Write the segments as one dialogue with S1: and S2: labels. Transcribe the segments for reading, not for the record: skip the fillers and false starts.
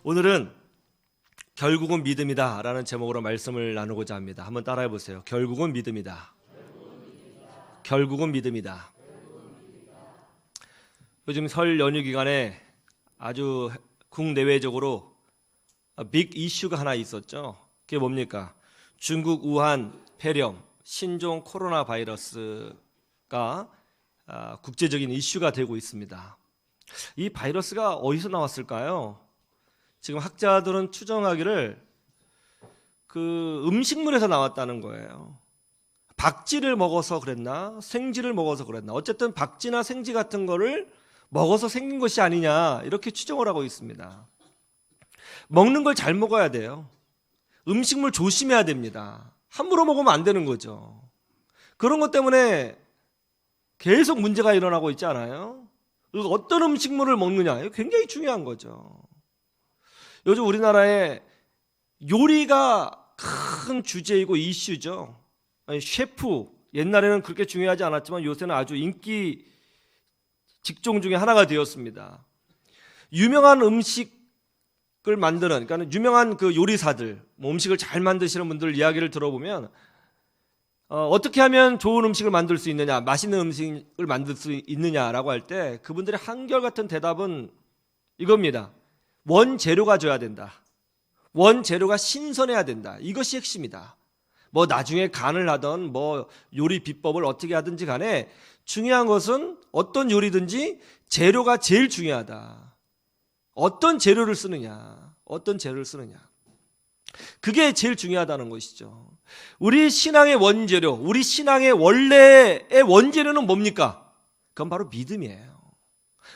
S1: 오늘은 결국은 믿음이다 라는 제목으로 말씀을 나누고자 합니다. 한번 따라해 보세요. 결국은 믿음이다. 결국은 믿음이다. 요즘 설 연휴 기간에 아주 국내외적으로 빅 이슈가 하나 있었죠. 그게 뭡니까? 중국 우한 폐렴 신종 코로나 바이러스가 국제적인 이슈가 되고 있습니다. 이 바이러스가 어디서 나왔을까요? 지금 학자들은 추정하기를 음식물에서 나왔다는 거예요. 박쥐를 먹어서 그랬나? 생쥐를 먹어서 그랬나? 어쨌든 박쥐나 생쥐 같은 거를 먹어서 생긴 것이 아니냐 이렇게 추정을 하고 있습니다. 먹는 걸 잘 먹어야 돼요. 음식물 조심해야 됩니다. 함부로 먹으면 안 되는 거죠. 그런 것 때문에 계속 문제가 일어나고 있지 않아요? 어떤 음식물을 먹느냐 이거 굉장히 중요한 거죠. 요즘 우리나라에 요리가 큰 주제이고 이슈죠. 셰프, 옛날에는 그렇게 중요하지 않았지만 요새는 아주 인기 직종 중에 하나가 되었습니다. 유명한 음식을 만드는, 그러니까 유명한 그 요리사들, 음식을 잘 만드시는 분들 이야기를 들어보면 어떻게 하면 좋은 음식을 만들 수 있느냐, 맛있는 음식을 만들 수 있느냐라고 할 때 그분들의 한결같은 대답은 이겁니다. 원재료가 줘야 된다. 원재료가 신선해야 된다. 이것이 핵심이다. 나중에 간을 하던 요리 비법을 어떻게 하든지 간에 중요한 것은 어떤 요리든지 재료가 제일 중요하다. 어떤 재료를 쓰느냐. 그게 제일 중요하다는 것이죠. 우리 신앙의 원재료, 우리 신앙의 원래의 원재료는 뭡니까? 그건 바로 믿음이에요.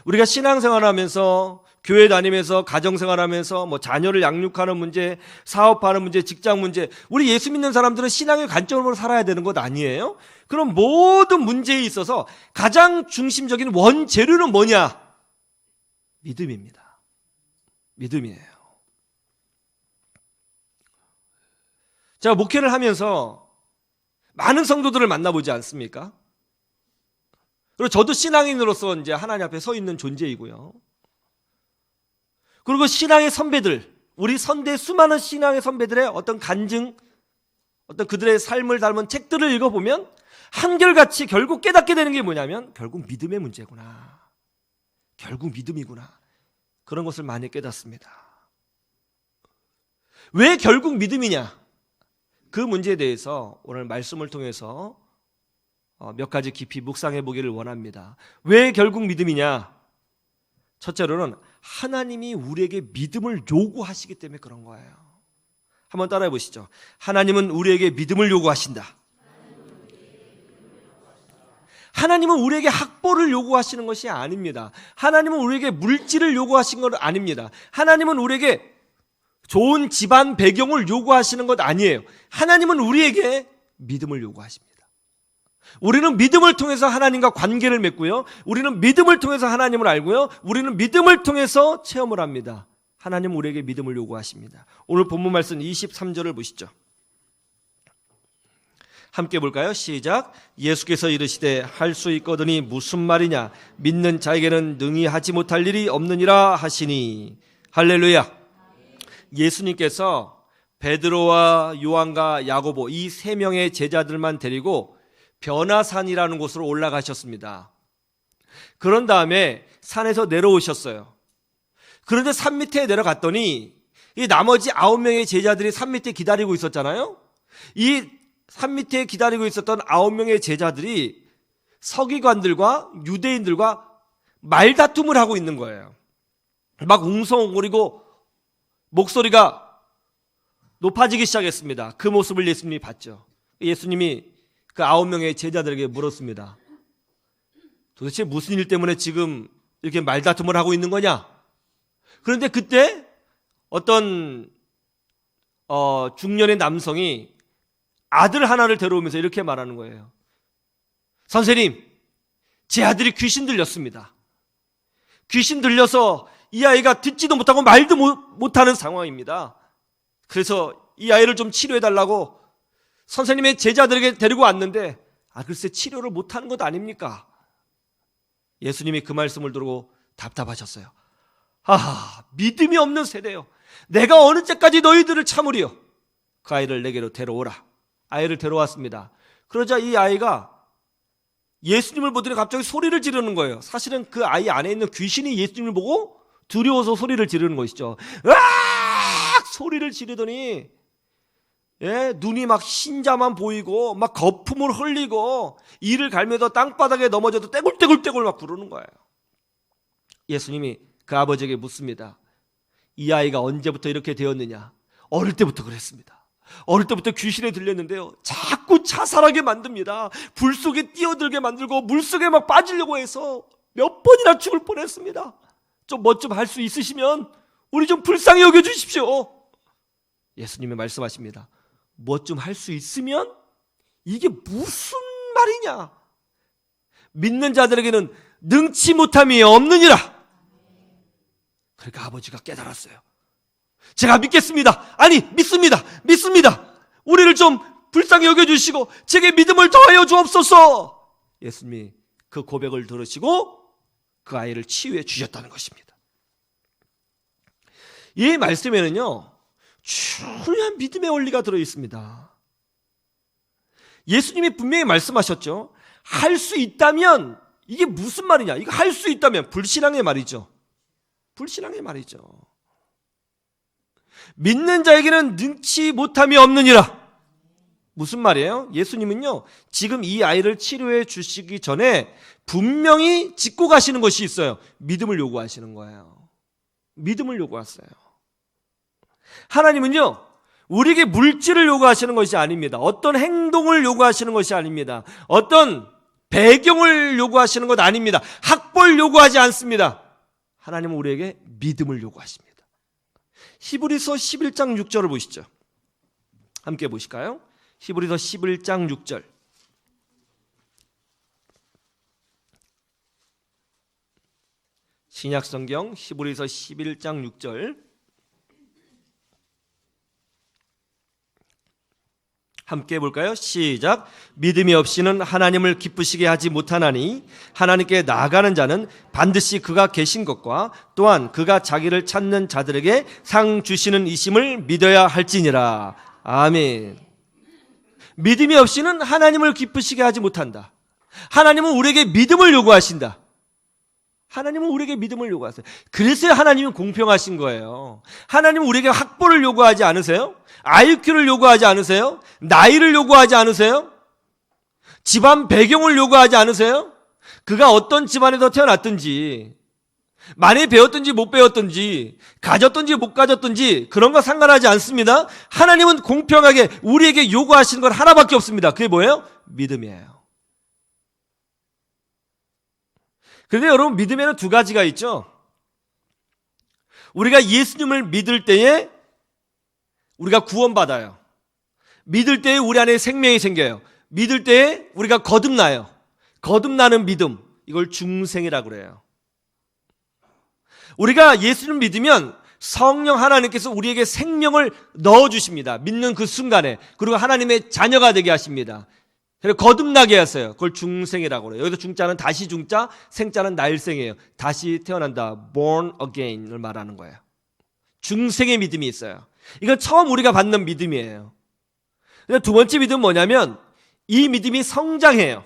S1: 우리가 신앙생활하면서 교회 다니면서 가정생활하면서 자녀를 양육하는 문제, 사업하는 문제, 직장 문제, 우리 예수 믿는 사람들은 신앙의 관점으로 살아야 되는 것 아니에요? 그럼 모든 문제에 있어서 가장 중심적인 원재료는 뭐냐? 믿음입니다. 믿음이에요. 제가 목회를 하면서 많은 성도들을 만나보지 않습니까? 그리고 저도 신앙인으로서 이제 하나님 앞에 서 있는 존재이고요. 그리고 신앙의 선배들, 우리 선대 수많은 신앙의 선배들의 어떤 간증, 어떤 그들의 삶을 담은 책들을 읽어보면 한결같이 결국 깨닫게 되는 게 뭐냐면 결국 믿음의 문제구나. 결국 믿음이구나. 그런 것을 많이 깨닫습니다. 왜 결국 믿음이냐? 그 문제에 대해서 오늘 말씀을 통해서 몇 가지 깊이 묵상해 보기를 원합니다. 왜 결국 믿음이냐? 첫째로는 하나님이 우리에게 믿음을 요구하시기 때문에 그런 거예요. 한번 따라해 보시죠. 하나님은 우리에게 믿음을 요구하신다. 하나님은 우리에게 학벌을 요구하시는 것이 아닙니다. 하나님은 우리에게 물질을 요구하신 것 아닙니다. 하나님은 우리에게 좋은 집안 배경을 요구하시는 것 아니에요. 하나님은 우리에게 믿음을 요구하십니다. 우리는 믿음을 통해서 하나님과 관계를 맺고요. 우리는 믿음을 통해서 하나님을 알고요. 우리는 믿음을 통해서 체험을 합니다. 하나님은 우리에게 믿음을 요구하십니다. 오늘 본문 말씀 23절을 보시죠. 함께 볼까요? 시작. 예수께서 이르시되 할 수 있거든이 무슨 말이냐? 믿는 자에게는 능히 하지 못할 일이 없느니라 하시니. 할렐루야. 예수님께서 베드로와 요한과 야고보 이 세 명의 제자들만 데리고 변화산이라는 곳으로 올라가셨습니다. 그런 다음에 산에서 내려오셨어요. 그런데 산 밑에 내려갔더니 이 나머지 9명의 제자들이 산 밑에 기다리고 있었잖아요. 이 산 밑에 기다리고 있었던 9명의 제자들이 서기관들과 유대인들과 말다툼을 하고 있는 거예요. 막 웅성거리고 목소리가 높아지기 시작했습니다. 그 모습을 예수님이 봤죠. 예수님이 그 9명의 제자들에게 물었습니다. 도대체 무슨 일 때문에 지금 이렇게 말다툼을 하고 있는 거냐? 그런데 그때 어떤 중년의 남성이 아들 하나를 데려오면서 이렇게 말하는 거예요. 선생님, 제 아들이 귀신 들렸습니다. 귀신 들려서 이 아이가 듣지도 못하고 말도 못하는 상황입니다. 그래서 이 아이를 좀 치료해달라고 선생님의 제자들에게 데리고 왔는데 글쎄 치료를 못하는 것 아닙니까? 예수님이 그 말씀을 들고 답답하셨어요. 믿음이 없는 세대요. 내가 어느 때까지 너희들을 참으리요? 그 아이를 내게로 데려오라. 아이를 데려왔습니다. 그러자 이 아이가 예수님을 보더니 갑자기 소리를 지르는 거예요. 사실은 그 아이 안에 있는 귀신이 예수님을 보고 두려워서 소리를 지르는 것이죠. 으악! 소리를 지르더니 눈이 막 흰자만 보이고 막 거품을 흘리고 이를 갈매도 땅바닥에 넘어져도 떼굴떼굴떼굴 막 부르는 거예요. 예수님이 그 아버지에게 묻습니다. 이 아이가 언제부터 이렇게 되었느냐? 어릴 때부터 그랬습니다. 어릴 때부터 귀신에 들렸는데요, 자꾸 자살하게 만듭니다. 불 속에 뛰어들게 만들고 물 속에 막 빠지려고 해서 몇 번이나 죽을 뻔했습니다. 좀 뭐 좀 할 수 있으시면 우리 좀 불쌍히 여겨주십시오. 예수님이 말씀하십니다. 뭐 좀 할 수 있으면? 이게 무슨 말이냐? 믿는 자들에게는 능치 못함이 없느니라. 그러니까 아버지가 깨달았어요. 제가 믿겠습니다. 아니, 믿습니다. 우리를 좀 불쌍히 여겨주시고 제게 믿음을 더하여 주옵소서. 예수님이 그 고백을 들으시고 그 아이를 치유해 주셨다는 것입니다. 이 말씀에는요, 중요한 믿음의 원리가 들어있습니다. 예수님이 분명히 말씀하셨죠. 할 수 있다면, 이게 무슨 말이냐? 이거 할 수 있다면, 불신앙의 말이죠. 믿는 자에게는 능치 못함이 없느니라. 무슨 말이에요? 예수님은요, 지금 이 아이를 치료해 주시기 전에 분명히 짚고 가시는 것이 있어요. 믿음을 요구하시는 거예요. 믿음을 요구하세요. 하나님은요, 우리에게 물질을 요구하시는 것이 아닙니다. 어떤 행동을 요구하시는 것이 아닙니다. 어떤 배경을 요구하시는 것 아닙니다. 학벌 요구하지 않습니다. 하나님은 우리에게 믿음을 요구하십니다. 히브리서 11장 6절을 보시죠. 함께 보실까요? 히브리서 11장 6절. 신약성경 히브리서 11장 6절. 함께 볼까요? 시작. 믿음이 없이는 하나님을 기쁘시게 하지 못하나니 하나님께 나아가는 자는 반드시 그가 계신 것과 또한 그가 자기를 찾는 자들에게 상 주시는 이심을 믿어야 할지니라. 아멘. 믿음이 없이는 하나님을 기쁘시게 하지 못한다. 하나님은 우리에게 믿음을 요구하신다. 하나님은 우리에게 믿음을 요구하세요. 그래서 하나님은 공평하신 거예요. 하나님은 우리에게 학벌을 요구하지 않으세요? IQ를 요구하지 않으세요? 나이를 요구하지 않으세요? 집안 배경을 요구하지 않으세요? 그가 어떤 집안에서 태어났든지, 많이 배웠든지 못 배웠든지, 가졌든지 못 가졌든지 그런 거 상관하지 않습니다. 하나님은 공평하게 우리에게 요구하시는 건 하나밖에 없습니다. 그게 뭐예요? 믿음이에요. 그런데 여러분, 믿음에는 두 가지가 있죠. 우리가 예수님을 믿을 때에 우리가 구원받아요. 믿을 때에 우리 안에 생명이 생겨요. 믿을 때에 우리가 거듭나요. 거듭나는 믿음, 이걸 중생이라고 그래요. 우리가 예수를 믿으면 성령 하나님께서 우리에게 생명을 넣어주십니다. 믿는 그 순간에. 그리고 하나님의 자녀가 되게 하십니다. 그리고 거듭나게 하세요. 그걸 중생이라고 그래요. 여기서 중자는 다시 중자, 생자는 날생이에요. 다시 태어난다. born again을 말하는 거예요. 중생의 믿음이 있어요. 이건 처음 우리가 받는 믿음이에요. 두 번째 믿음은 뭐냐면 이 믿음이 성장해요.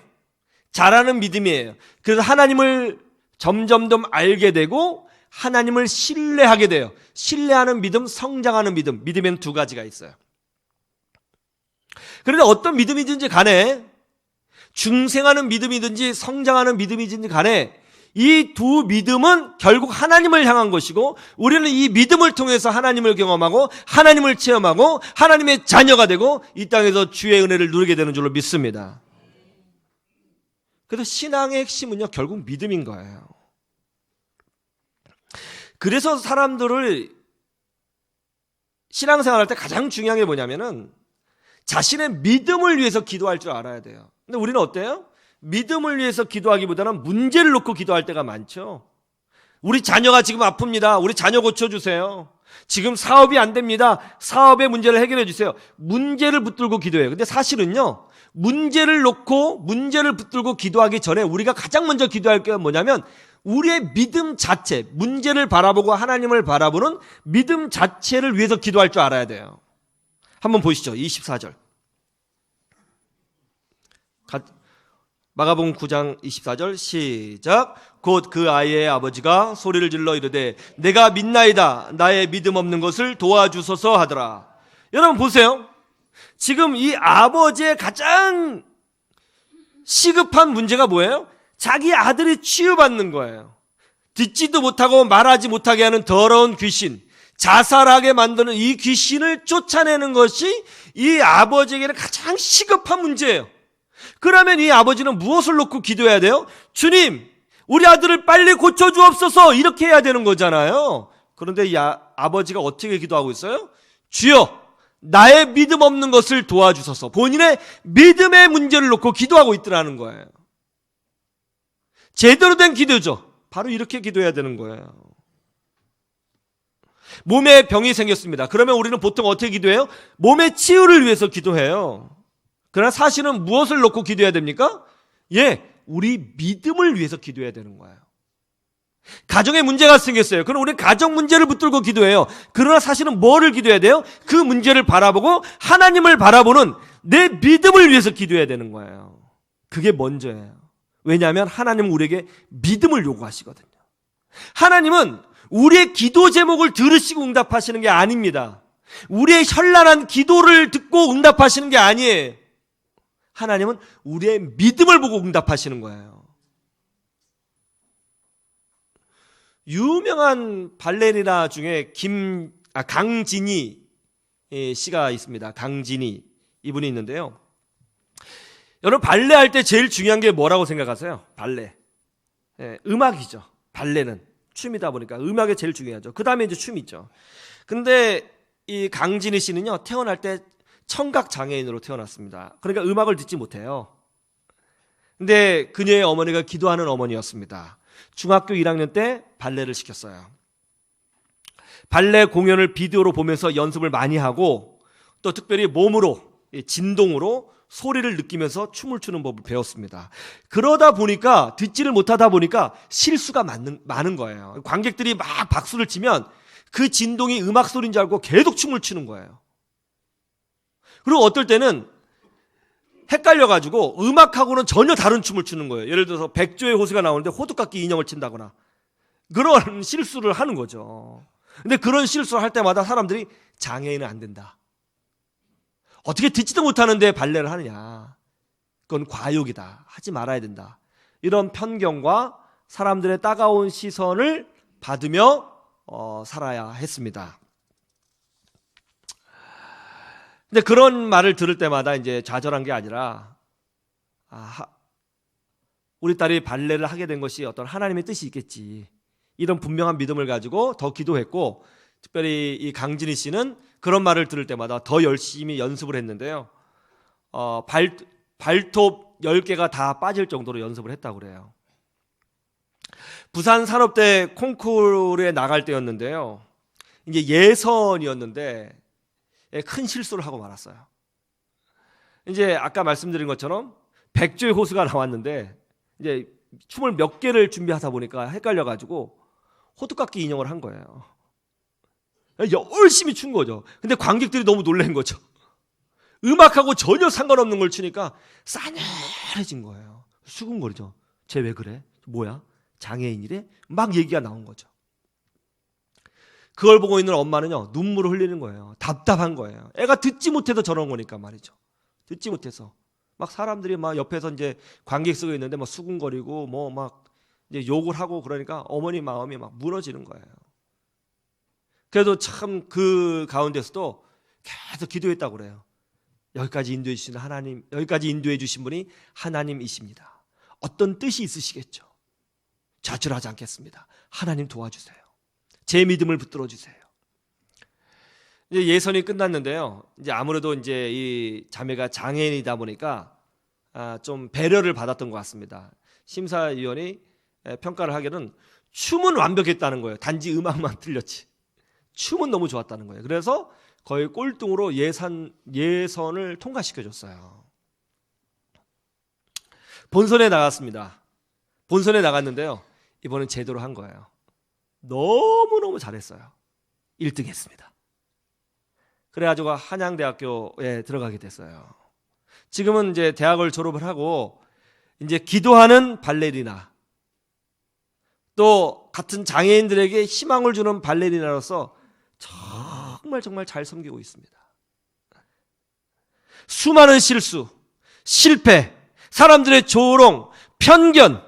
S1: 자라는 믿음이에요. 그래서 하나님을 점점 더 알게 되고 하나님을 신뢰하게 돼요. 신뢰하는 믿음, 성장하는 믿음. 믿음에는 두 가지가 있어요. 그런데 어떤 믿음이든지 간에 중생하는 믿음이든지 성장하는 믿음이든지 간에 이 두 믿음은 결국 하나님을 향한 것이고 우리는 이 믿음을 통해서 하나님을 경험하고 하나님을 체험하고 하나님의 자녀가 되고 이 땅에서 주의 은혜를 누리게 되는 줄로 믿습니다. 그래서 신앙의 핵심은요, 결국 믿음인 거예요. 그래서 사람들을 신앙생활할 때 가장 중요한 게 뭐냐면은 자신의 믿음을 위해서 기도할 줄 알아야 돼요. 근데 우리는 어때요? 믿음을 위해서 기도하기보다는 문제를 놓고 기도할 때가 많죠. 우리 자녀가 지금 아픕니다. 우리 자녀 고쳐주세요. 지금 사업이 안 됩니다. 사업의 문제를 해결해 주세요. 문제를 붙들고 기도해요. 근데 사실은요, 문제를 놓고 문제를 붙들고 기도하기 전에 우리가 가장 먼저 기도할 게 뭐냐면 우리의 믿음 자체, 문제를 바라보고 하나님을 바라보는 믿음 자체를 위해서 기도할 줄 알아야 돼요. 한번 보시죠. 24절. 마가복음 9장 24절 시작. 곧 그 아이의 아버지가 소리를 질러 이르되 내가 믿나이다. 나의 믿음 없는 것을 도와주소서 하더라. 여러분 보세요. 지금 이 아버지의 가장 시급한 문제가 뭐예요? 자기 아들이 치유받는 거예요. 듣지도 못하고 말하지 못하게 하는 더러운 귀신, 자살하게 만드는 이 귀신을 쫓아내는 것이 이 아버지에게는 가장 시급한 문제예요. 그러면 이 아버지는 무엇을 놓고 기도해야 돼요? 주님, 우리 아들을 빨리 고쳐주옵소서, 이렇게 해야 되는 거잖아요. 그런데 이 아버지가 어떻게 기도하고 있어요? 주여, 나의 믿음 없는 것을 도와주소서. 본인의 믿음의 문제를 놓고 기도하고 있더라는 거예요. 제대로 된 기도죠. 바로 이렇게 기도해야 되는 거예요. 몸에 병이 생겼습니다. 그러면 우리는 보통 어떻게 기도해요? 몸의 치유를 위해서 기도해요. 그러나 사실은 무엇을 놓고 기도해야 됩니까? 우리 믿음을 위해서 기도해야 되는 거예요. 가정에 문제가 생겼어요. 그럼 우리 가정 문제를 붙들고 기도해요. 그러나 사실은 뭐를 기도해야 돼요? 그 문제를 바라보고 하나님을 바라보는 내 믿음을 위해서 기도해야 되는 거예요. 그게 먼저예요. 왜냐하면 하나님은 우리에게 믿음을 요구하시거든요. 하나님은 우리의 기도 제목을 들으시고 응답하시는 게 아닙니다. 우리의 현란한 기도를 듣고 응답하시는 게 아니에요. 하나님은 우리의 믿음을 보고 응답하시는 거예요. 유명한 발레리나 중에 강진희 씨가 있습니다. 강진희 이분이 있는데요. 여러분 발레 할 때 제일 중요한 게 뭐라고 생각하세요? 발레. 음악이죠. 발레는 춤이다 보니까 음악이 제일 중요하죠. 그 다음에 이제 춤이죠. 근데 이 강진희 씨는요, 태어날 때 청각 장애인으로 태어났습니다. 그러니까 음악을 듣지 못해요. 근데 그녀의 어머니가 기도하는 어머니였습니다. 중학교 1학년 때 발레를 시켰어요. 발레 공연을 비디오로 보면서 연습을 많이 하고 또 특별히 몸으로, 진동으로 소리를 느끼면서 춤을 추는 법을 배웠습니다. 그러다 보니까 듣지를 못하다 보니까 실수가 많은 거예요. 관객들이 막 박수를 치면 그 진동이 음악 소리인 줄 알고 계속 춤을 추는 거예요. 그리고 어떨 때는 헷갈려가지고 음악하고는 전혀 다른 춤을 추는 거예요. 예를 들어서 백조의 호수가 나오는데 호두깎이 인형을 친다거나 그런 실수를 하는 거죠. 근데 그런 실수를 할 때마다 사람들이 장애인은 안 된다. 어떻게 듣지도 못하는데 발레를 하느냐. 그건 과욕이다. 하지 말아야 된다. 이런 편견과 사람들의 따가운 시선을 받으며 살아야 했습니다. 근데 그런 말을 들을 때마다 이제 좌절한 게 아니라, 우리 딸이 발레를 하게 된 것이 어떤 하나님의 뜻이 있겠지. 이런 분명한 믿음을 가지고 더 기도했고, 특별히 이 강진희 씨는 그런 말을 들을 때마다 더 열심히 연습을 했는데요. 발톱 10개가 다 빠질 정도로 연습을 했다고 그래요. 부산 산업대 콩쿠르에 나갈 때였는데요. 이제 예선이었는데 큰 실수를 하고 말았어요. 이제 아까 말씀드린 것처럼 백조의 호수가 나왔는데 이제 춤을 몇 개를 준비하다 보니까 헷갈려가지고 호두깎이 인형을 한 거예요. 열심히 춘 거죠. 근데 관객들이 너무 놀란 거죠. 음악하고 전혀 상관없는 걸 추니까 싸늘해진 거예요. 수근거리죠. 쟤 왜 그래? 뭐야? 장애인이래? 막 얘기가 나온 거죠. 그걸 보고 있는 엄마는요, 눈물을 흘리는 거예요. 답답한 거예요. 애가 듣지 못해서 저런 거니까 말이죠. 듣지 못해서. 막 사람들이 막 옆에서 이제 관객석에 있는데 막 수근거리고 뭐 막 이제 욕을 하고 그러니까 어머니 마음이 막 무너지는 거예요. 그래도 참 그 가운데서도 계속 기도했다고 그래요. 여기까지 인도해 주신 하나님, 여기까지 인도해 주신 분이 하나님이십니다. 어떤 뜻이 있으시겠죠. 좌절하지 않겠습니다. 하나님 도와주세요. 제 믿음을 붙들어 주세요. 이제 예선이 끝났는데요. 이제 아무래도 이제 이 자매가 장애인이다 보니까 좀 배려를 받았던 것 같습니다. 심사위원이 평가를 하기는 춤은 완벽했다는 거예요. 단지 음악만 틀렸지. 춤은 너무 좋았다는 거예요. 그래서 거의 꼴등으로 예선을 통과시켜줬어요. 본선에 나갔습니다. 본선에 나갔는데요. 이번엔 제대로 한 거예요. 너무너무 잘했어요. 1등 했습니다. 그래가지고 한양대학교에 들어가게 됐어요. 지금은 이제 대학을 졸업을 하고 이제 기도하는 발레리나, 또 같은 장애인들에게 희망을 주는 발레리나로서 정말 잘 섬기고 있습니다. 수많은 실수, 실패, 사람들의 조롱, 편견,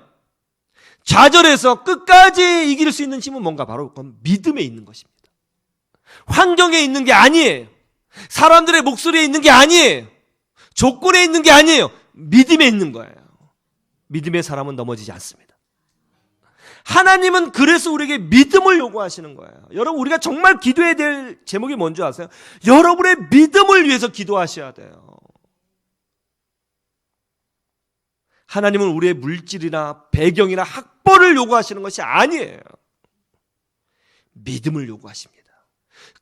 S1: 좌절해서 끝까지 이길 수 있는 힘은 뭔가 바로 그건 믿음에 있는 것입니다. 환경에 있는 게 아니에요. 사람들의 목소리에 있는 게 아니에요. 조건에 있는 게 아니에요. 믿음에 있는 거예요. 믿음의 사람은 넘어지지 않습니다. 하나님은 그래서 우리에게 믿음을 요구하시는 거예요. 여러분, 우리가 정말 기도해야 될 제목이 뭔지 아세요? 여러분의 믿음을 위해서 기도하셔야 돼요. 하나님은 우리의 물질이나 배경이나 학벌을 요구하시는 것이 아니에요. 믿음을 요구하십니다.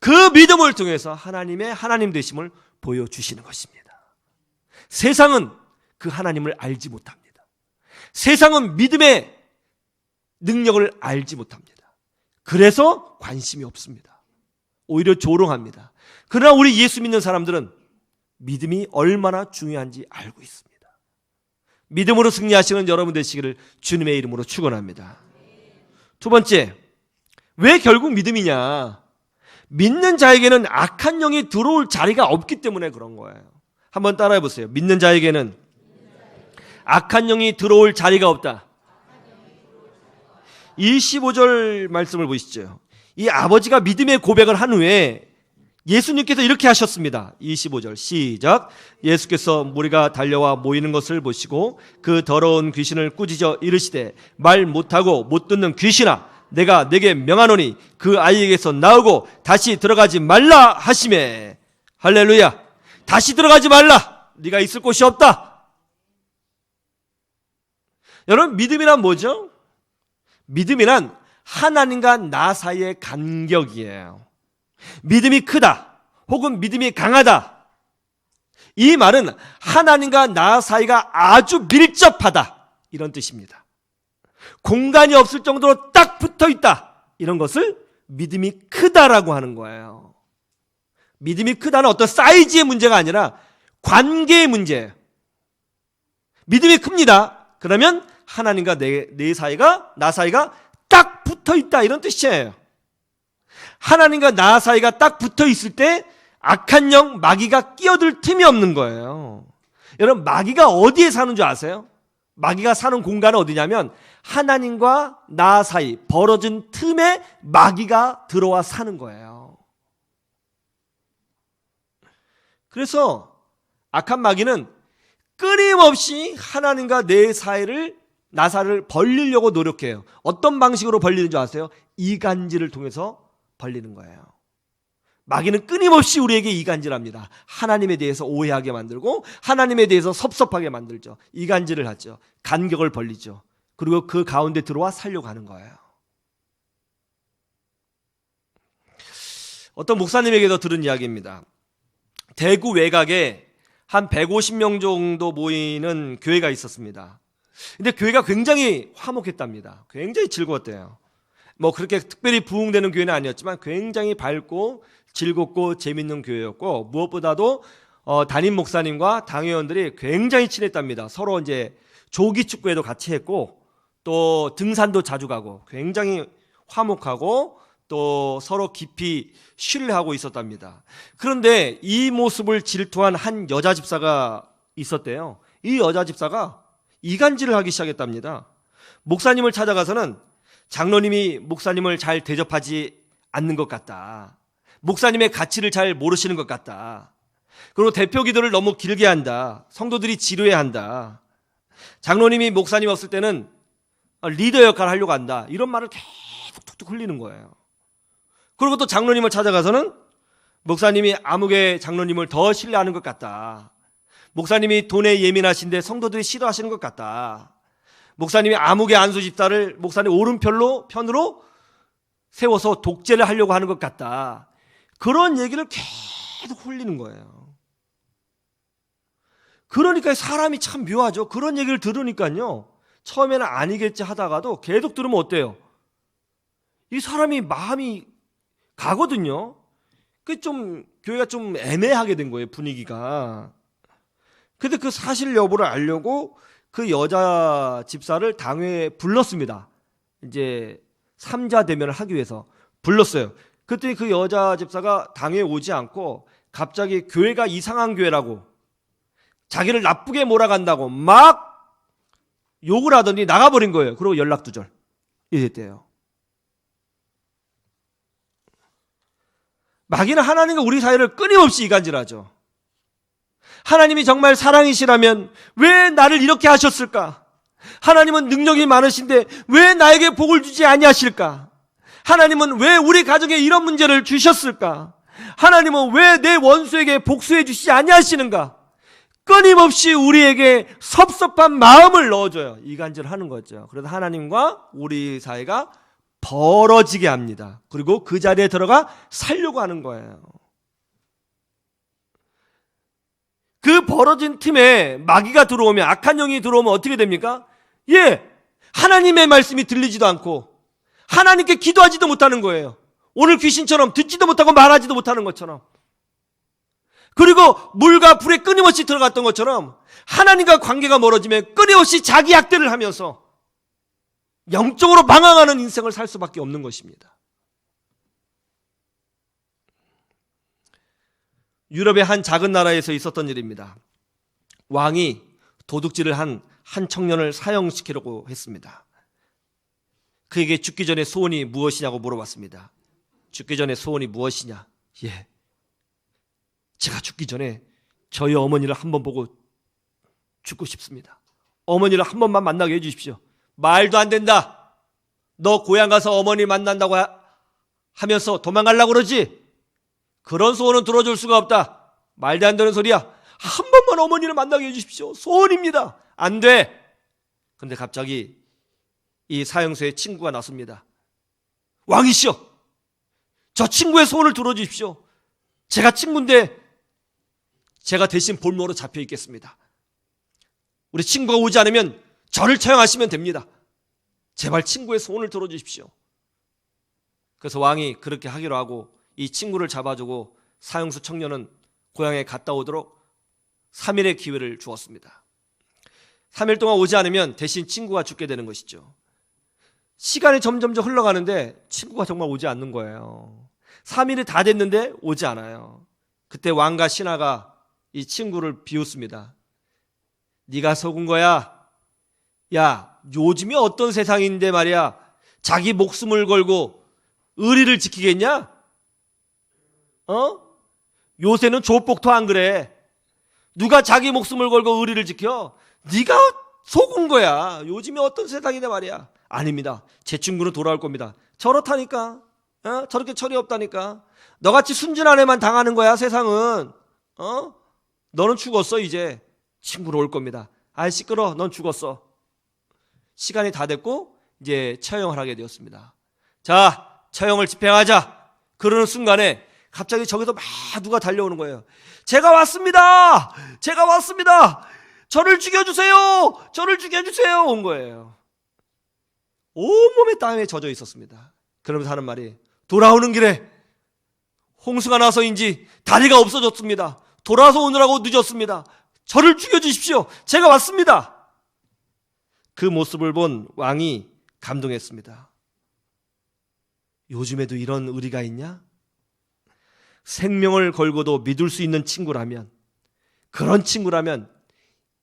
S1: 그 믿음을 통해서 하나님의 하나님 되심을 보여주시는 것입니다. 세상은 그 하나님을 알지 못합니다. 세상은 믿음의 능력을 알지 못합니다. 그래서 관심이 없습니다. 오히려 조롱합니다. 그러나 우리 예수 믿는 사람들은 믿음이 얼마나 중요한지 알고 있습니다. 믿음으로 승리하시는 여러분 되시기를 주님의 이름으로 축원합니다. 두 번째, 왜 결국 믿음이냐? 믿는 자에게는 악한 영이 들어올 자리가 없기 때문에 그런 거예요. 한번 따라해 보세요. 믿는 자에게는 악한 영이 들어올 자리가 없다. 25절 말씀을 보시죠. 이 아버지가 믿음의 고백을 한 후에 예수님께서 이렇게 하셨습니다. 25절 시작. 예수께서 무리가 달려와 모이는 것을 보시고 그 더러운 귀신을 꾸짖어 이르시되 말 못하고 못 듣는 귀신아, 내가 네게 명하노니 그 아이에게서 나오고 다시 들어가지 말라 하시매. 할렐루야. 다시 들어가지 말라. 네가 있을 곳이 없다. 여러분, 믿음이란 뭐죠? 믿음이란 하나님과 나 사이의 간격이에요. 믿음이 크다 혹은 믿음이 강하다, 이 말은 하나님과 나 사이가 아주 밀접하다 이런 뜻입니다. 공간이 없을 정도로 딱 붙어 있다, 이런 것을 믿음이 크다라고 하는 거예요. 믿음이 크다는 어떤 사이즈의 문제가 아니라 관계의 문제예요. 믿음이 큽니다. 그러면 하나님과 내 사이가, 나 사이가 딱 붙어 있다, 이런 뜻이에요. 하나님과 나 사이가 딱 붙어 있을 때 악한 영, 마귀가 끼어들 틈이 없는 거예요. 여러분, 마귀가 어디에 사는 줄 아세요? 마귀가 사는 공간은 어디냐면 하나님과 나 사이 벌어진 틈에 마귀가 들어와 사는 거예요. 그래서 악한 마귀는 끊임없이 하나님과 내 사이를, 나 사이를 벌리려고 노력해요. 어떤 방식으로 벌리는 줄 아세요? 이간질을 통해서 벌리는 거예요. 마귀는 끊임없이 우리에게 이간질합니다. 하나님에 대해서 오해하게 만들고 하나님에 대해서 섭섭하게 만들죠. 이간질을 하죠. 간격을 벌리죠. 그리고 그 가운데 들어와 살려고 하는 거예요. 어떤 목사님에게도 들은 이야기입니다. 대구 외곽에 한 150명 정도 모이는 교회가 있었습니다. 근데 교회가 굉장히 화목했답니다. 굉장히 즐거웠대요. 뭐 그렇게 특별히 부흥되는 교회는 아니었지만 굉장히 밝고 즐겁고 재밌는 교회였고, 무엇보다도 담임 목사님과 당회원들이 굉장히 친했답니다. 서로 이제 조기 축구에도 같이 했고 또 등산도 자주 가고 굉장히 화목하고 또 서로 깊이 신뢰하고 있었답니다. 그런데 이 모습을 질투한 한 여자 집사가 있었대요. 이 여자 집사가 이간질을 하기 시작했답니다. 목사님을 찾아가서는 장로님이 목사님을 잘 대접하지 않는 것 같다. 목사님의 가치를 잘 모르시는 것 같다. 그리고 대표 기도를 너무 길게 한다. 성도들이 지루해한다. 장로님이 목사님 없을 때는 리더 역할을 하려고 한다. 이런 말을 계속 툭툭 흘리는 거예요. 그리고 또 장로님을 찾아가서는 목사님이 아무개 장로님을 더 신뢰하는 것 같다. 목사님이 돈에 예민하신데 성도들이 싫어하시는 것 같다. 목사님이 아무개 안수 집사를 목사님 오른편으로 세워서 독재를 하려고 하는 것 같다. 그런 얘기를 계속 흘리는 거예요. 그러니까 사람이 참 묘하죠. 그런 얘기를 들으니까요, 처음에는 아니겠지 하다가도 계속 들으면 어때요? 이 사람이 마음이 가거든요. 그 좀 교회가 좀 애매하게 된 거예요, 분위기가. 근데 그 사실 여부를 알려고 그 여자 집사를 당회에 불렀습니다. 이제 3자 대면을 하기 위해서 불렀어요. 그랬더니 그 여자 집사가 당회에 오지 않고 갑자기 교회가 이상한 교회라고, 자기를 나쁘게 몰아간다고 막 욕을 하더니 나가버린 거예요. 그리고 연락두절 이랬대요. 마귀는 하나님과 우리 사이를 끊임없이 이간질하죠. 하나님이 정말 사랑이시라면 왜 나를 이렇게 하셨을까? 하나님은 능력이 많으신데 왜 나에게 복을 주지 아니하실까? 하나님은 왜 우리 가정에 이런 문제를 주셨을까? 하나님은 왜 내 원수에게 복수해 주시지 아니하시는가? 끊임없이 우리에게 섭섭한 마음을 넣어줘요. 이간질하는 거죠. 그래서 하나님과 우리 사이가 벌어지게 합니다. 그리고 그 자리에 들어가 살려고 하는 거예요. 그 벌어진 틈에 마귀가 들어오면, 악한 영이 들어오면 어떻게 됩니까? 하나님의 말씀이 들리지도 않고 하나님께 기도하지도 못하는 거예요. 오늘 귀신처럼 듣지도 못하고 말하지도 못하는 것처럼. 그리고 물과 불에 끊임없이 들어갔던 것처럼 하나님과 관계가 멀어지면 끊임없이 자기 학대를 하면서 영적으로 방황하는 인생을 살 수밖에 없는 것입니다. 유럽의 한 작은 나라에서 있었던 일입니다. 왕이 도둑질을 한 청년을 사형시키려고 했습니다. 그에게 죽기 전에 소원이 무엇이냐고 물어봤습니다. 죽기 전에 소원이 무엇이냐? 제가 죽기 전에 저희 어머니를 한번 보고 죽고 싶습니다. 어머니를 한 번만 만나게 해주십시오. 말도 안 된다. 너 고향 가서 어머니 만난다고 하면서 도망가려고 그러지? 그런 소원은 들어줄 수가 없다. 말도 안 되는 소리야. 한 번만 어머니를 만나게 해주십시오. 소원입니다. 안 돼. 근데 갑자기 이 사형수의 친구가 나섭니다. 왕이시여, 저 친구의 소원을 들어주십시오. 제가 친구인데 제가 대신 볼모로 잡혀 있겠습니다. 우리 친구가 오지 않으면 저를 처형하시면 됩니다. 제발 친구의 소원을 들어주십시오. 그래서 왕이 그렇게 하기로 하고 이 친구를 잡아주고 사형수 청년은 고향에 갔다 오도록 3일의 기회를 주었습니다. 3일 동안 오지 않으면 대신 친구가 죽게 되는 것이죠. 시간이 점점 흘러가는데 친구가 정말 오지 않는 거예요. 3일이 다 됐는데 오지 않아요. 그때 왕과 신하가 이 친구를 비웃습니다. 네가 속은 거야. 야, 요즘이 어떤 세상인데 말이야. 자기 목숨을 걸고 의리를 지키겠냐? 요새는 조폭도 안 그래. 누가 자기 목숨을 걸고 의리를 지켜? 네가 속은 거야. 요즘이 어떤 세상인데 말이야. 아닙니다. 제 친구는 돌아올 겁니다. 저렇다니까. 저렇게 철이 없다니까. 너같이 순진한 애만 당하는 거야, 세상은. 너는 죽었어, 이제. 친구로 올 겁니다. 아이, 시끄러. 넌 죽었어. 시간이 다 됐고 이제 처형을 하게 되었습니다. 자, 처형을 집행하자. 그러는 순간에 갑자기 저기서 막 누가 달려오는 거예요. 제가 왔습니다. 제가 왔습니다. 저를 죽여주세요. 저를 죽여주세요. 온 거예요. 온몸에 땀에 젖어 있었습니다. 그러면서 하는 말이, 돌아오는 길에 홍수가 나서인지 다리가 없어졌습니다. 돌아서 오느라고 늦었습니다. 저를 죽여주십시오. 제가 왔습니다. 그 모습을 본 왕이 감동했습니다. 요즘에도 이런 의리가 있냐? 생명을 걸고도 믿을 수 있는 친구라면, 그런 친구라면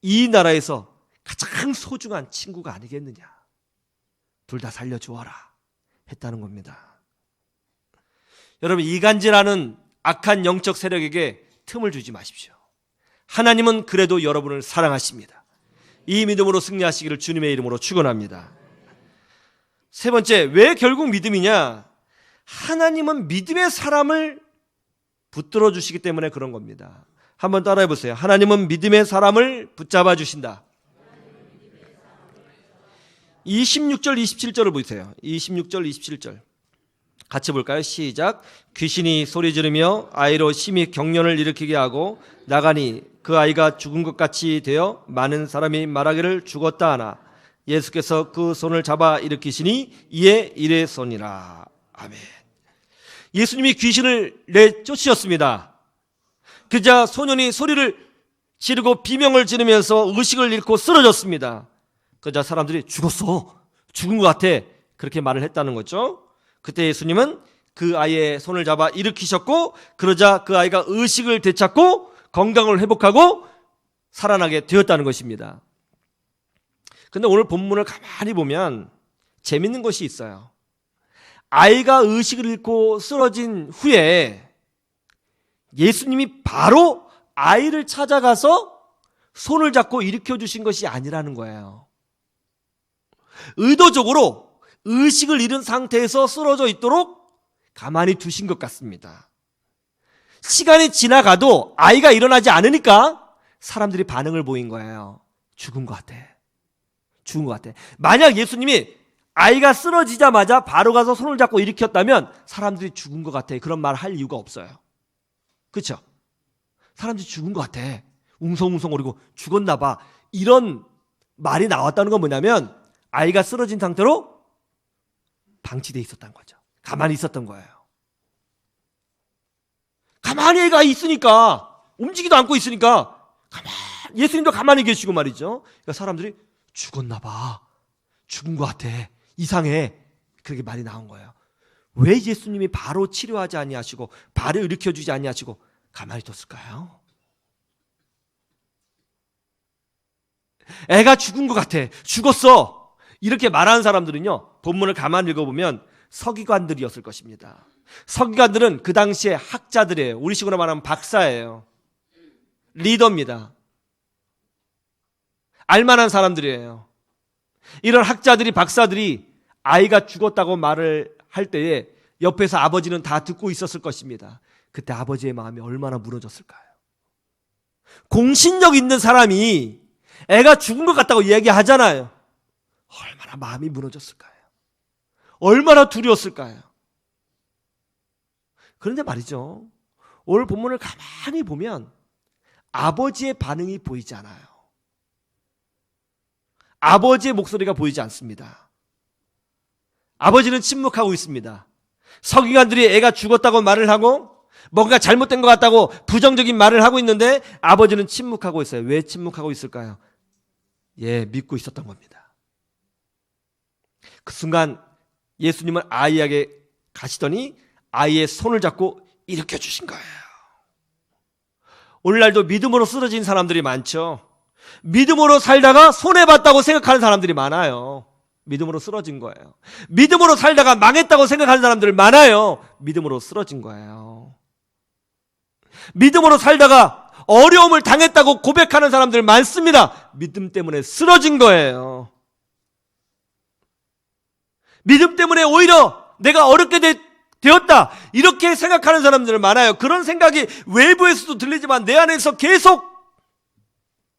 S1: 이 나라에서 가장 소중한 친구가 아니겠느냐. 둘 다 살려주어라 했다는 겁니다. 여러분, 이간질하는 악한 영적 세력에게 틈을 주지 마십시오. 하나님은 그래도 여러분을 사랑하십니다. 이 믿음으로 승리하시기를 주님의 이름으로 축원합니다. 세 번째, 왜 결국 믿음이냐? 하나님은 믿음의 사람을 붙들어 주시기 때문에 그런 겁니다. 한번 따라해 보세요. 하나님은 믿음의 사람을 붙잡아 주신다. 26절 27절을 보세요. 26절 27절 같이 볼까요? 시작. 귀신이 소리 지르며 아이로 심히 경련을 일으키게 하고 나가니 그 아이가 죽은 것 같이 되어 많은 사람이 말하기를 죽었다 하나 예수께서 그 손을 잡아 일으키시니 이에 일어서니라. 아멘. 예수님이 귀신을 내쫓으셨습니다. 그러자 소년이 소리를 지르고 비명을 지르면서 의식을 잃고 쓰러졌습니다. 그러자 사람들이 죽었어, 죽은 것 같아, 그렇게 말을 했다는 거죠. 그때 예수님은 그 아이의 손을 잡아 일으키셨고, 그러자 그 아이가 의식을 되찾고 건강을 회복하고 살아나게 되었다는 것입니다. 근데 오늘 본문을 가만히 보면 재밌는 것이 있어요. 아이가 의식을 잃고 쓰러진 후에 예수님이 바로 아이를 찾아가서 손을 잡고 일으켜 주신 것이 아니라는 거예요. 의도적으로 의식을 잃은 상태에서 쓰러져 있도록 가만히 두신 것 같습니다. 시간이 지나가도 아이가 일어나지 않으니까 사람들이 반응을 보인 거예요. 죽은 것 같아, 죽은 것 같아. 만약 예수님이 아이가 쓰러지자마자 바로 가서 손을 잡고 일으켰다면 사람들이 죽은 것 같아, 그런 말 할 이유가 없어요. 그렇죠? 사람들이 죽은 것 같아, 웅성웅성거리고 죽었나 봐, 이런 말이 나왔다는 건 뭐냐면 아이가 쓰러진 상태로 방치돼 있었다는 거죠. 가만히 있었던 거예요. 가만히 애가 있으니까, 움직이도 않고 있으니까 예수님도 가만히 계시고 말이죠. 그러니까 사람들이 죽었나 봐, 죽은 것 같아, 이상해, 그렇게 말이 나온 거예요. 왜 예수님이 바로 치료하지 아니하시고 바로 일으켜주지 아니하시고 가만히 뒀을까요? 애가 죽은 것 같아, 죽었어, 이렇게 말하는 사람들은요, 본문을 가만히 읽어보면 서기관들이었을 것입니다. 서기관들은 그 당시에 학자들이에요. 우리식으로 말하면 박사예요. 리더입니다. 알만한 사람들이에요. 이런 학자들이, 박사들이 아이가 죽었다고 말을 할 때에 옆에서 아버지는 다 듣고 있었을 것입니다. 그때 아버지의 마음이 얼마나 무너졌을까요? 공신력 있는 사람이 애가 죽은 것 같다고 이야기하잖아요. 얼마나 마음이 무너졌을까요? 얼마나 두려웠을까요? 그런데 말이죠, 오늘 본문을 가만히 보면 아버지의 반응이 보이지 않아요. 아버지의 목소리가 보이지 않습니다. 아버지는 침묵하고 있습니다. 서기관들이 애가 죽었다고 말을 하고 뭔가 잘못된 것 같다고 부정적인 말을 하고 있는데 아버지는 침묵하고 있어요. 왜 침묵하고 있을까요? 믿고 있었던 겁니다. 그 순간 예수님은 아이에게 가시더니 아이의 손을 잡고 일으켜 주신 거예요. 오늘날도 믿음으로 쓰러진 사람들이 많죠. 믿음으로 살다가 손해봤다고 생각하는 사람들이 많아요. 믿음으로 쓰러진 거예요. 믿음으로 살다가 망했다고 생각하는 사람들 많아요. 믿음으로 쓰러진 거예요. 믿음으로 살다가 어려움을 당했다고 고백하는 사람들 많습니다. 믿음 때문에 쓰러진 거예요. 믿음 때문에 오히려 내가 어렵게 되었다, 이렇게 생각하는 사람들 많아요. 그런 생각이 외부에서도 들리지만 내 안에서 계속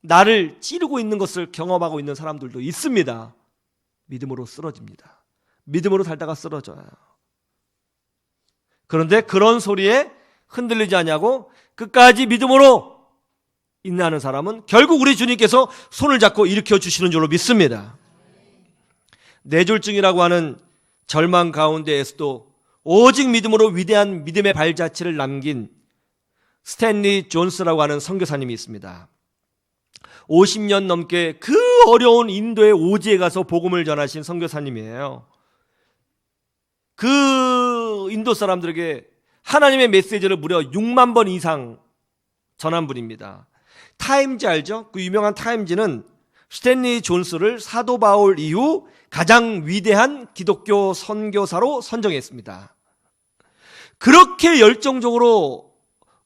S1: 나를 찌르고 있는 것을 경험하고 있는 사람들도 있습니다. 믿음으로 쓰러집니다. 믿음으로 살다가 쓰러져요. 그런데 그런 소리에 흔들리지 않냐고 끝까지 믿음으로 인내하는 사람은 결국 우리 주님께서 손을 잡고 일으켜 주시는 줄로 믿습니다. 뇌졸중이라고 하는 절망 가운데에서도 오직 믿음으로 위대한 믿음의 발자취를 남긴 스탠리 존스라고 하는 선교사님이 있습니다. 50년 넘게 그 어려운 인도의 오지에 가서 복음을 전하신 선교사님이에요. 그 인도 사람들에게 하나님의 메시지를 무려 6만 번 이상 전한 분입니다. 타임지 알죠? 그 유명한 타임지는 스탠리 존스를 사도 바울 이후 가장 위대한 기독교 선교사로 선정했습니다. 그렇게 열정적으로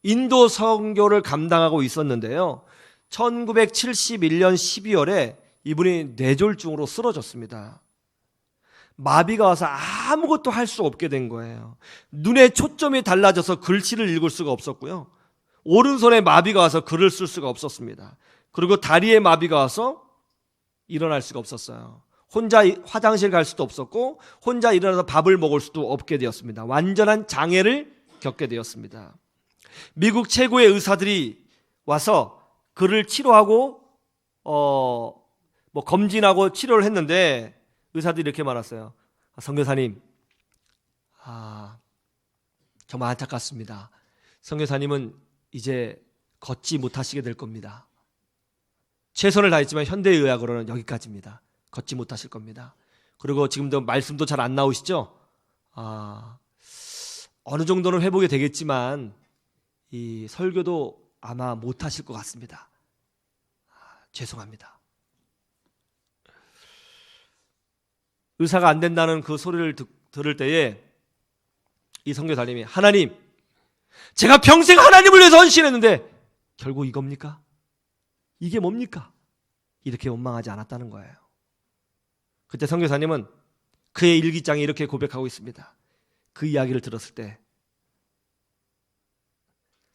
S1: 인도 선교를 감당하고 있었는데요, 1971년 12월에 이분이 뇌졸중으로 쓰러졌습니다. 마비가 와서 아무것도 할 수 없게 된 거예요. 눈에 초점이 달라져서 글씨를 읽을 수가 없었고요, 오른손에 마비가 와서 글을 쓸 수가 없었습니다. 그리고 다리에 마비가 와서 일어날 수가 없었어요. 혼자 화장실 갈 수도 없었고 혼자 일어나서 밥을 먹을 수도 없게 되었습니다. 완전한 장애를 겪게 되었습니다. 미국 최고의 의사들이 와서 그를 치료하고 뭐 검진하고 치료를 했는데 의사들이 이렇게 말했어요. 선교사님, 정말 안타깝습니다. 선교사님은 이제 걷지 못하시게 될 겁니다. 최선을 다했지만 현대의학으로는 여기까지입니다. 걷지 못하실 겁니다. 그리고 지금도 말씀도 잘 안 나오시죠? 어느 정도는 회복이 되겠지만 이 설교도 아마 못하실 것 같습니다. 죄송합니다. 의사가 안 된다는 그 소리를 들을 때에 이 선교사님이 하나님, 제가 평생 하나님을 위해서 헌신했는데 결국 이겁니까? 이게 뭡니까? 이렇게 원망하지 않았다는 거예요. 그때 선교사님은 그의 일기장에 이렇게 고백하고 있습니다. 그 이야기를 들었을 때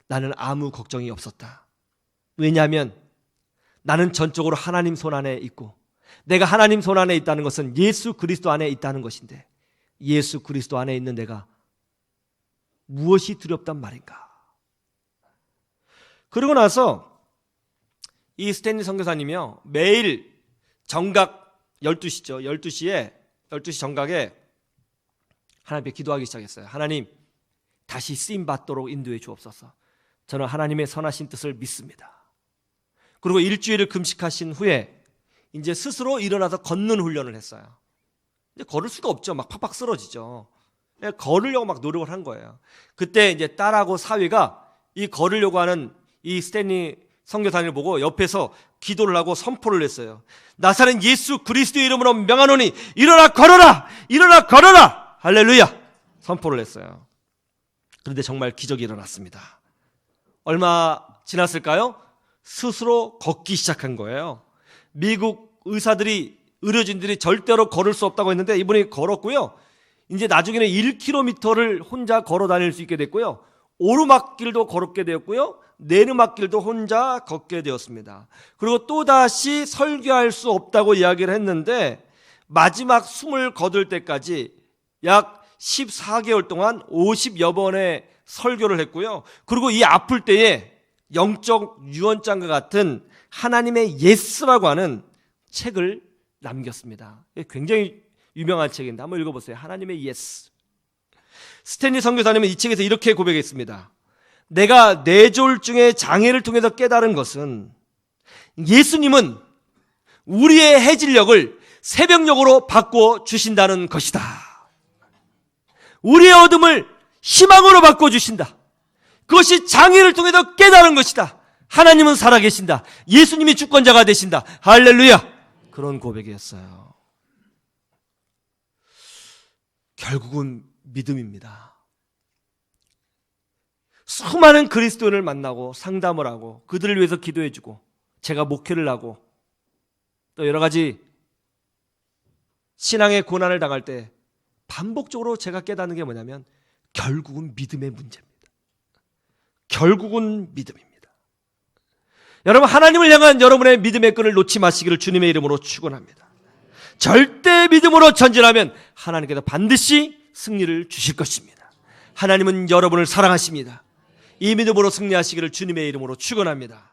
S1: 나는 아무 걱정이 없었다. 왜냐하면 나는 전적으로 하나님 손 안에 있고 내가 하나님 손 안에 있다는 것은 예수 그리스도 안에 있다는 것인데 예수 그리스도 안에 있는 내가 무엇이 두렵단 말인가. 그러고 나서 이 스탠리 선교사님이요, 매일 정각 12시죠. 12시 정각에 하나님께 기도하기 시작했어요. 하나님, 다시 쓰임 받도록 인도해 주옵소서. 저는 하나님의 선하신 뜻을 믿습니다. 그리고 일주일을 금식하신 후에 이제 스스로 일어나서 걷는 훈련을 했어요. 이제 걸을 수가 없죠. 막 팍팍 쓰러지죠. 걸으려고 막 노력을 한 거예요. 그때 이제 딸하고 사위가 이 걸으려고 하는 이 스탠리 선교사님을 보고 옆에서 기도를 하고 선포를 했어요. 나사렛 예수 그리스도의 이름으로 명하노니 일어나 걸어라! 일어나 걸어라! 할렐루야! 선포를 했어요. 그런데 정말 기적이 일어났습니다. 얼마 지났을까요? 스스로 걷기 시작한 거예요. 미국 의료진들이 절대로 걸을 수 없다고 했는데 이분이 걸었고요. 이제 나중에는 1km를 혼자 걸어 다닐 수 있게 됐고요. 오르막길도 걸었게 되었고요. 내리막길도 혼자 걷게 되었습니다. 그리고 또다시 설교할 수 없다고 이야기를 했는데 마지막 숨을 거둘 때까지 약 14개월 동안 50여 번의 설교를 했고요. 그리고 이 아플 때에 영적 유언장과 같은 하나님의 예스라고 하는 책을 남겼습니다. 굉장히 유명한 책인데 한번 읽어보세요. 하나님의 예스. 스탠리 선교사님은 이 책에서 이렇게 고백했습니다. 내가 뇌졸중의 장애를 통해서 깨달은 것은 예수님은 우리의 해질녘을 새벽녘으로 바꿔 주신다는 것이다. 우리의 어둠을 희망으로 바꿔 주신다. 그것이 장애를 통해서 깨달은 것이다. 하나님은 살아계신다. 예수님이 주권자가 되신다. 할렐루야. 그런 고백이었어요. 결국은 믿음입니다. 수많은 그리스도인을 만나고 상담을 하고 그들을 위해서 기도해주고 제가 목회를 하고 또 여러 가지 신앙의 고난을 당할 때 반복적으로 제가 깨닫는 게 뭐냐면 결국은 믿음의 문제입니다. 결국은 믿음입니다. 여러분, 하나님을 향한 여러분의 믿음의 끈을 놓지 마시기를 주님의 이름으로 축원합니다. 절대 믿음으로 전진하면 하나님께서 반드시 승리를 주실 것입니다. 하나님은 여러분을 사랑하십니다. 이 믿음으로 승리하시기를 주님의 이름으로 축원합니다.